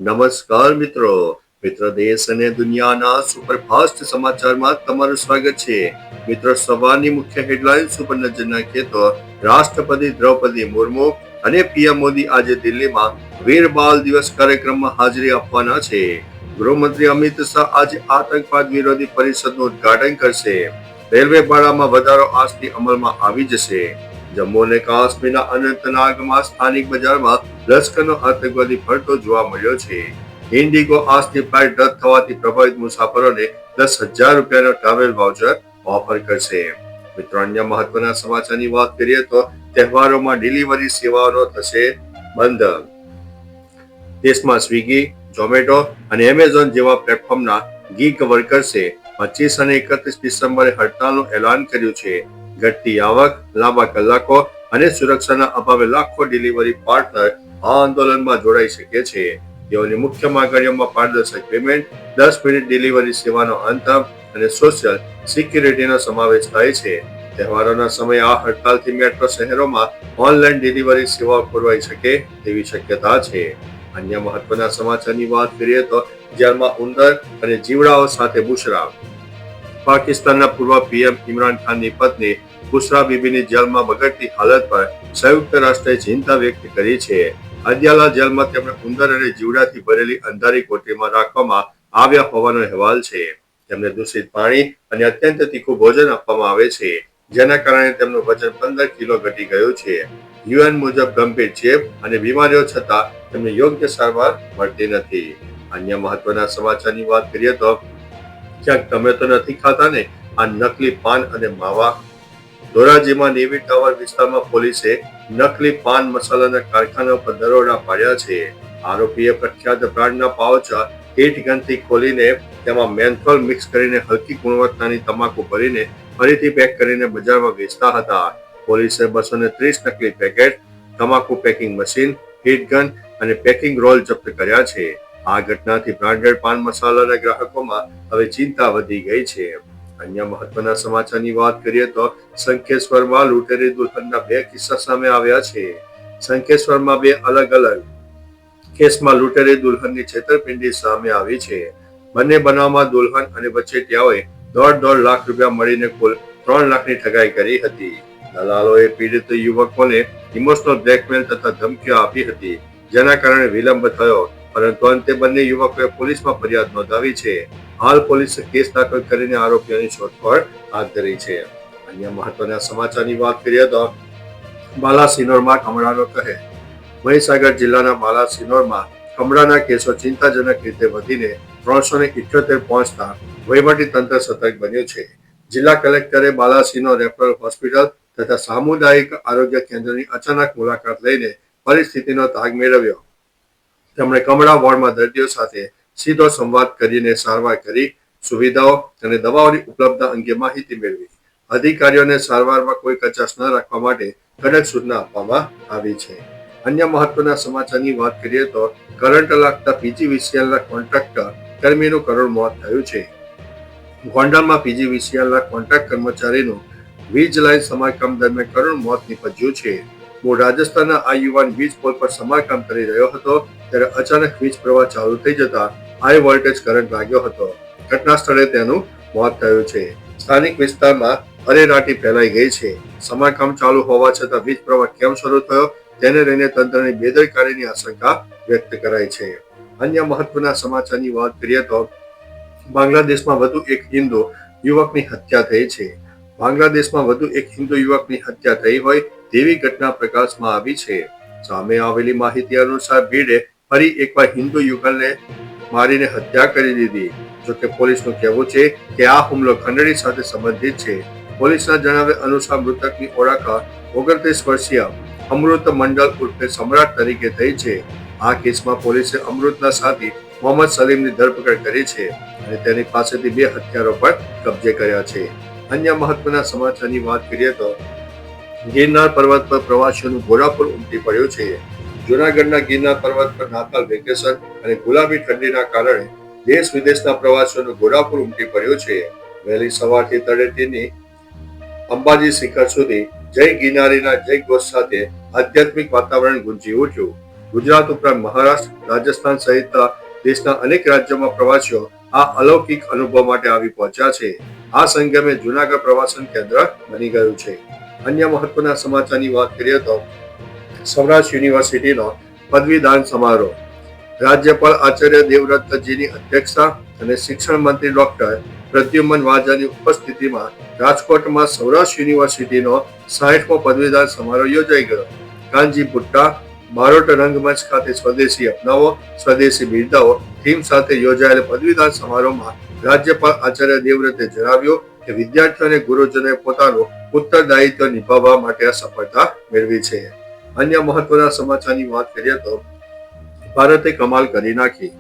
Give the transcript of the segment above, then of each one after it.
નમસ્કાર મિત્રો દેશ અને દુનિયાના સુપરફાસ્ટ સમાચારમાં તમારું સ્વાગત છે. મિત્રો, સવારની મુખ્ય હેડલાઇન્સ ઉપર નજર નાખીએ તો રાષ્ટ્રપતિ દ્રૌપદી મુર્મુ અને પીએમ મોદી આજે દિલ્હીમાં વીર બાલ દિવસ કાર્યક્રમમાં હાજરી આપવાના છે. ગૃહમંત્રી અમિત શાહ આજે આતંકવાદ વિરોધી પરિષદનું ઉદ્ઘાટન કરશે. રેલવે ભાડામાં વધારો આજથી અમલમાં આવી જશે. જમ્મુ અને કાશ્મીરના અનંતનાગમાં સ્થાનિક બજારમાં લશ્કરનો આતંકવાદી ફરતો જોવા મળ્યો છે. ઇન્ડિગો આજથી ફ્લાઇટ રદ થવાથી પ્રભાવિત મુસાફરોને 10,000 રૂપિયાનો ટ્રાવેલ વાઉચર ઓફર કરશે. મિત્રો, અન્ય મહત્વના સમાચારની વાત કરીએ તો તહેવારોમાં ડિલિવરી સેવાઓનો થશે બંધ. દેશમાં સ્વિગી, ઝોમેટો અને એમેઝોન જેવા પ્લેટફોર્મના ગીગ વર્કર્સે 25 અને 31 ડિસેમ્બરે હડતાલનું એલાન કર્યું છે. ઘટતી આવક, લાંબા કલાકો અને સુરક્ષાના અભાવે લાખો ડિલિવરી પાર્ટનર આ આંદોલનમાં જોડાઈ શકે છે. તેઓની મુખ્ય માંગણીઓમાં પારદર્શક પેમેન્ટ, 10 મિનિટ ડિલિવરી સેવાનો અંત અને સોશિયલ સિક્યુરિટીનો સમાવેશ થાય છે. તહેવારોના સમયે આ હડતાલથી મેટ્રો શહેરોમાં ઓનલાઈન ડિલિવરી સેવાઓ ખોરવાઈ શકે તેવી શક્યતા છે. અન્ય મહત્વના સમાચારની વાત કરીએ તો જેલમાં ઉંદર અને જીવડાઓ સાથે બુશરા. પાકિસ્તાનના પૂર્વ પીએમ ઇમરાન ખાનની પત્ની બુશરા બીબીની જેલમાં બગડતી હાલત પર સંયુક્ત રાષ્ટ્રે ચિંતા વ્યક્ત કરી છે. અદિયાલા જેલમાં તેમને ઉંદર અને જીવડાથી ભરેલી અંધારી કોઠરીમાં રાખવામાં આવ્યા હોવાનો અહેવાલ છે. તેમને દૂષિત પાણી અને અત્યંત તીખું ભોજન આપવામાં આવે છે, જેના કારણે તેમનું વજન 15 કિલો ઘટી ગયું છે. યુએન મુજબ ગંભીર ચેપ અને બીમારીઓ છતાં તેમને યોગ્ય સારવાર મળતી નથી. અન્ય મહત્વના સમાચારની વાત કરીએ તો ક્યાંક તમે તો નથી ખાતા ને આ નકલી પાન અને માવા. ધોરાજીમાં નેવી ટાવર વિસ્તારમાં પોલીસે નકલી પાન મસાલાના કારખાના પર દરોડા પાડ્યા છે. આરોપીએ પ્રખ્યાત બ્રાન્ડના પાઉચ હીટ ગનથી ખોલીને તેમાં મેન્થોલ મિક્સ કરીને હલકી ગુણવત્તાની તમાકુ ભરીને ફરીથી પેક કરીને બજારમાં વેચતા હતા. પોલીસે 230 નકલી પેકેટ, તમાકુ પેકિંગ મશીન, હીટ ગન અને પેકિંગ રોલ જપ્ત કર્યા છે. આ ઘટનાથી બ્રાન્ડેડ પાન મસાલાના ગ્રાહકોમાં હવે ચિંતા વધી ગઈ છે. અન્ય મહત્વના સમાચારની વાત કરીએ તો શંખેશ્વરમાં લૂંટેરી દુલ્હનના 2 કિસ્સા સામે આવ્યા છે. શંખેશ્વરમાં 2 અલગ-અલગ કેસમાં લૂંટેરી દુલ્હનની છેતરપિંડી સામે આવી છે. બંને બનાવમાં દુલ્હન અને વચેટિયાઓએ 1.5 લાખ રૂપિયા મળીને કુલ 3 લાખની ઠગાઈ કરી હતી. દલાલોએ પીડિત યુવકોને ઇમોશનલ બ્લેકમેલ તથા ધમકીઓ આપી હતી, જેના કારણે વિલંબ થયો, પરંતુ અંતે બંને યુવકોએ પોલીસમાં ફરિયાદ નોંધાવી છે. હાલ પોલીસે કેસ દાખલ કરીને આરોપીઓની શોધખોળ હાથ ધરી છે. અન્ય મહત્વના સમાચારની વાત કરીએ તો બાલાસિનોરમાં કમળાનો કહેર. મહીસાગર જિલ્લાના બાલાસિનોરમાં કમળાના કેસો ચિંતાજનક રીતે વધીને 378 પહોંચતા વહીવટી તંત્ર સતર્ક બન્યું છે. જિલ્લા કલેક્ટરે બાલાસિનોર રેફરલ હોસ્પિટલ તથા સામુદાયિક આરોગ્ય કેન્દ્રની અચાનક મુલાકાત લઈને પરિસ્થિતિનો તાગ મેળવ્યો. તેમણે કમળા વોર્ડમાં દર્દીઓ સાથે સીધો સંવાદ કરીને સારવાર કરી, સુવિધાઓ અને દવાઓની ઉપલબ્ધતા અંગે માહિતી મેળવી. અધિકારીઓને સારવારમાં કોઈ કચાશ ન રાખવા માટે કડક સૂચના આપવામાં આવી છે. અન્ય મહત્વના સમાચારની વાત કરીએ તો કરંટ લાગતા પીજીવીસીએલના કોન્ટ્રાક્ટર કર્મીનું કરુણ મોત થયું છે. ગોંડલમાં પીજીવીસીએલના કોન્ટ્રાક્ટ કર્મચારીનું વીજ લાઇન સમારકામ દરમિયાન કરુણ મોત નીપજ્યું છે. મૂળ રાજસ્થાનના આ યુવાન વીજ પોલ પર સમારકામ કરી રહ્યો હતો ત્યારે અચાનક વીજ પ્રવાહ ચાલુ થઈ જતા હાઈ વોલ્ટેજ કરંટ લાગ્યો હતો. ઘટના સ્થળે તેનું મોત થયું છે. સ્થાનિક વિસ્તારમાં અરેરાટી ફેલાઈ ગઈ છે. સમારકામ ચાલુ હોવા છતાં વીજ પ્રવાહ કેમ શરૂ થયો તેને લઈને તંત્રની બેદરકારીની આશંકા વ્યક્ત કરાઈ છે. અન્ય મહત્વના સમાચારની વાત કરીએ તો બાંગ્લાદેશમાં વધુ એક હિન્દુ યુવકની હત્યા થઈ છે. બાંગ્લાદેશમાં વધુ એક હિન્દુ યુવકની હત્યા થઈ હોય તેવી ઘટના પ્રકાશમાં આવી છે. સામે આવેલી માહિતી અનુસાર ભીડે ફરી એકવાર હિન્દુ યુગલને મારીને હત્યા કરી દીધી. જોકે પોલીસનું કહેવું છે કે આ હુમલો ખંડણી સાથે સંબંધિત છે. પોલીસના જણાવ્યા અનુસાર મૃતકની ઓળખ 29 વર્ષીય અમૃત મંડલ ઉર્ફે સમ્રાટ તરીકે થઈ છે. આ કેસમાં પોલીસે અમૃતના સાથી મોહમ્મદ સલીમની ધરપકડ કરી છે અને તેની પાસેથી 2 હથિયારો પણ કબજે કર્યા છે. અન્ય મહત્વના સમાચારની વાત કરીએ તો ગિરનાર પર્વત પર પ્રવાસીઓનું ઘોડાપુર ઉમટી પડ્યું છે. જૂનાગઢના ગિરનાર પર્વત પર નાતાલ વેકેશન અને ગુલાબી ઠંડીના કારણે દેશ વિદેશના પ્રવાસીઓનું ઘોડાપુર ઉમટી પડ્યું છે. વહેલી સવારથી તળેટીની અંબાજી શિખર સુધી જય ગિરનારીના જય ઘોષ સાથે આધ્યાત્મિક વાતાવરણ ગુંજી ઉઠ્યું. ગુજરાત ઉપરાંત મહારાષ્ટ્ર, રાજસ્થાન સહિત દેશના અનેક રાજ્યોમાં પ્રવાસીઓ આ અલૌકિક અનુભવ માટે આવી પહોંચ્યા છે. આ સંગમે જૂનાગઢ પ્રવાસન કેન્દ્ર બની ગયું છે. અન્ય મહત્વના સમાચારની વાત કરીએ તો સૌરાષ્ટ્ર યુનિવર્સિટીનો પદવીદાન સમારોહ. રાજ્યપાલ આચાર્ય દેવવ્રતજીની અધ્યક્ષતા અને શિક્ષણ મંત્રી ડોક્ટર પ્રદ્યુમન વાજાની ઉપસ્થિતિમાં રાજકોટમાં સૌરાષ્ટ્ર યુનિવર્સિટીનો 60મો પદવીદાન સમારોહ યોજાઈ ગયો. કાનજી બુટ્ટા બારોટ રંગમંચ ખાતે સ્વદેશી અપનાવો, સ્વદેશી બિરદાવો થીમ સાથે યોજાયેલ પદવીદાન સમારોહમાં રાજ્યપાલ આચાર્ય દેવવ્રતે જણાવ્યું કે વિદ્યાર્થીઓ અને ગુરુજનોએ પોતાનું ઉત્તરદાયિત્વ નિભાવવા માટે આ સફળતા મેળવી છે. અન્ય મહત્વના સમાચારની વાત કરીએ તો ભારતે કમાલ કરી નાખી.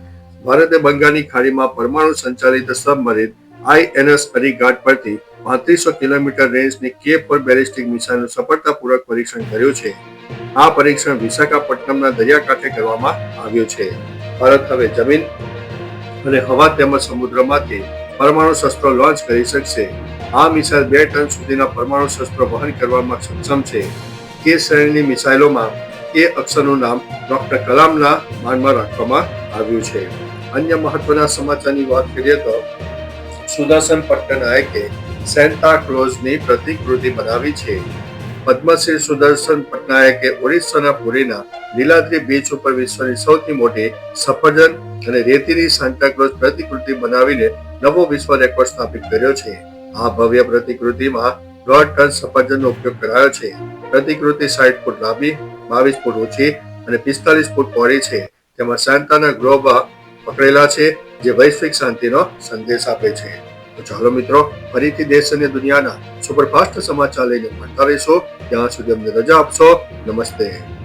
ભારતે બંગાળની ખાડીમાં પરમાણુ સંચાલિત સબમરીન INS અરીઘાટ પરથી 3500 કિલોમીટર રેન્જની K4 બેલિસ્ટિક મિસાઇલનું સફળતાપૂર્વક પરીક્ષણ કર્યું છે. આ પરીક્ષણ વિશાખાપટ્ટનમના દરિયાકાંઠે કરવામાં આવ્યું છે. ભારત હવે જમીન અને હવા તેમજ સમુદ્રમાંથી પરમાણુ શસ્ત્રો લોન્ચ કરી શકશે. આ મિસાઇલ 2 ટન સુધીના પરમાણુ શસ્ત્રો વહન કરવામાં સક્ષમ છે. કે શ્રેણીની મિસાઇલોમાં એ અક્ષરનું નામ ડોક્ટર કલામના માનમાં રાખવામાં આવ્યું છે. અન્ય મહત્વના સમાચારની વાત કરીએ તો સુદર્શન પટ્ટનાયકે સેન્ટા ક્લોઝની પ્રતિકૃતિ બનાવી છે. પદ્મશ્રી સુદર્શન પટ્ટનાયકે ઓડિશાના પુરીના લીલાદ્રી બીચ ઉપર વિશ્વની સૌથી મોટી સફરજન અને રેતીની સાન્ટા ક્લોઝ પ્રતિકૃતિ બનાવીને નવો વિશ્વ રેકોર્ડ સ્થાપિત કર્યો છે. આ ભવ્ય પ્રતિકૃતિમાં 1.5 ટન સફરજનનો ઉપયોગ કરાયો છે. પ્રતિકૃતિ 60 ફૂટ લાંબી, 22 ફૂટ ઊંચી અને 45 ફૂટ પહોળી છે. તેમાં સાન્ટાના ગ્લોબ પકડેલા છે, જે વૈશ્વિક શાંતિનો સંદેશ આપે છે. તો ચાલો મિત્રો, ફરીથી દેશ અને દુનિયાના સુપરફાસ્ટ સમાચાર લઈને મળતા રહીશું. ત્યાં સુધી અમને રજા આપશો. નમસ્તે.